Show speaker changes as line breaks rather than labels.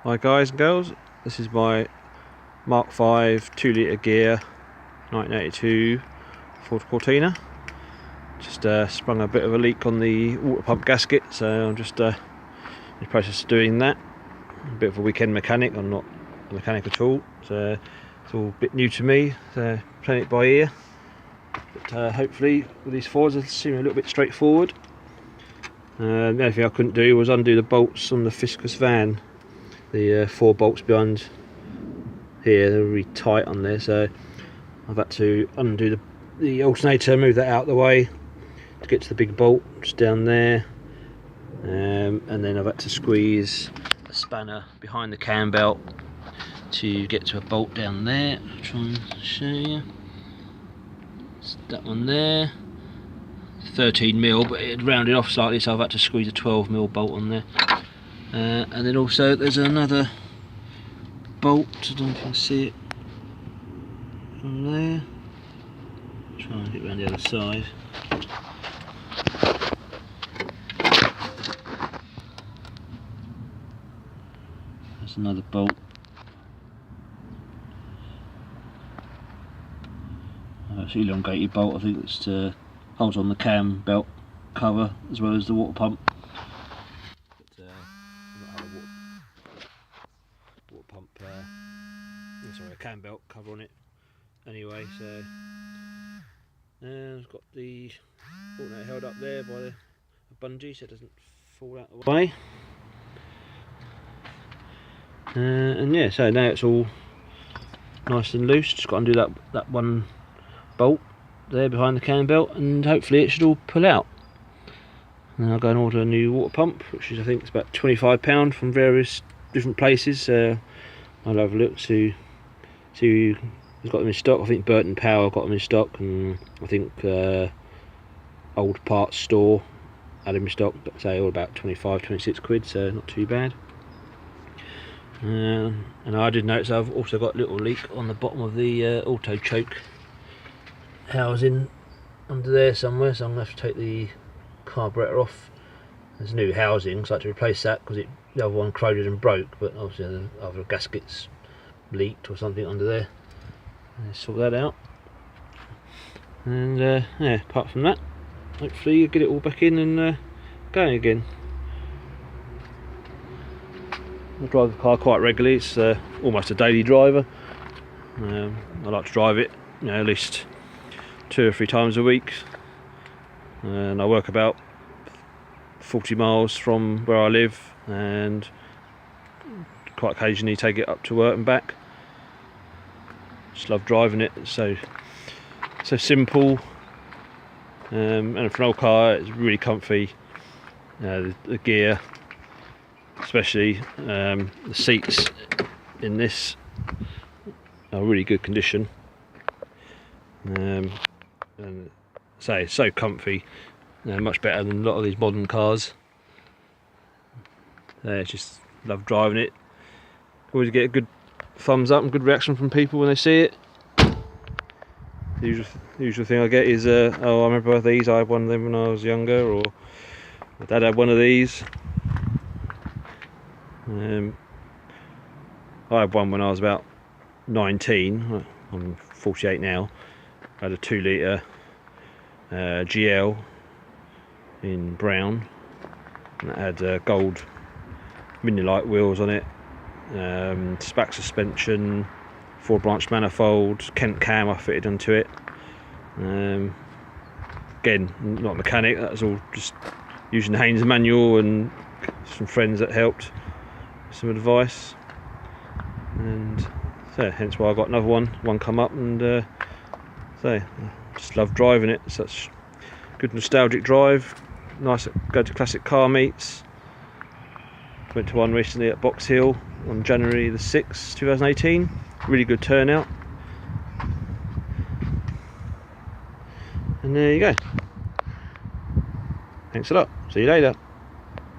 Hi guys and girls, this is my Mark 5 2-litre gear 1982 Ford Cortina. Just sprung a bit of a leak on the water pump gasket, so I'm just in the process of doing that. A bit of a weekend mechanic, I'm not a mechanic at all, so it's all a bit new to me, so playing it by ear. But hopefully with these Fords it'll seem a little bit straightforward. The only thing I couldn't do was undo the bolts on the Fiscus van. The 4 bolts behind here, they're really tight on there, so I've had to undo the alternator, move that out of the way to get to the big bolt just down there, and then I've had to squeeze a spanner behind the cam belt to get to a bolt down there. I'll try and show you. It's that one there, 13mm, but it rounded off slightly, so I've had to squeeze a 12mm bolt on there. And then also there's another bolt, I don't know if you can see it from there. Try and get around the other side. There's another bolt. It's an elongated bolt, I think it's holds on the cam belt cover as well as the water pump. Water pump, sorry, a cam belt cover on it anyway, so it's got the alternator held up there by a bungee so it doesn't fall out of the way. And yeah, so now it's all nice and loose. Just got to undo that one bolt there behind the cam belt, and hopefully it should all pull out. And I'll go and order a new water pump, which is, I think it's about £25 from various different places. I'll have a look to see who's got them in stock. I think Burton Power got them in stock, and I think Old Parts Store had them in stock, but say all about 25-26 quid, so not too bad. And I did notice I've also got a little leak on the bottom of the auto choke housing under there somewhere, so I'm going to have to take the carburetor off. There's new housing, so I had to replace that because the other one corroded and broke, but obviously the other gaskets leaked or something under there. Let's sort that out. And yeah, apart from that, hopefully you get it all back in and going again. I drive the car quite regularly, it's almost a daily driver. I like to drive it, at least 2 or 3 times a week, and I work about 40 miles from where I live, and quite occasionally take it up to work and back. Just love driving it, it's so simple, and for an old car it's really comfy. The gear, especially the seats in this are really good condition, and say it's so comfy, much better than a lot of these modern cars. Just love driving it. Always get a good thumbs up and good reaction from people when they see it. The usual thing I get is oh, I remember these, I had one of them when I was younger, or my dad had one of these. I had one when I was about 19, I'm 48 now. I had a 2-litre GL in brown, and it had gold mini-light wheels on it, SPAC suspension, 4-branch manifold, Kent cam I fitted onto it. Again, not a mechanic, that was all just using the Haynes manual and some friends that helped, some advice, and so hence why I got another one come up, and so I just love driving it. Such good nostalgic drive, nice. Go to classic car meets. Went to one recently at Box Hill on January the 6th 2018, really good turnout, and there you go. Thanks a lot, see you later.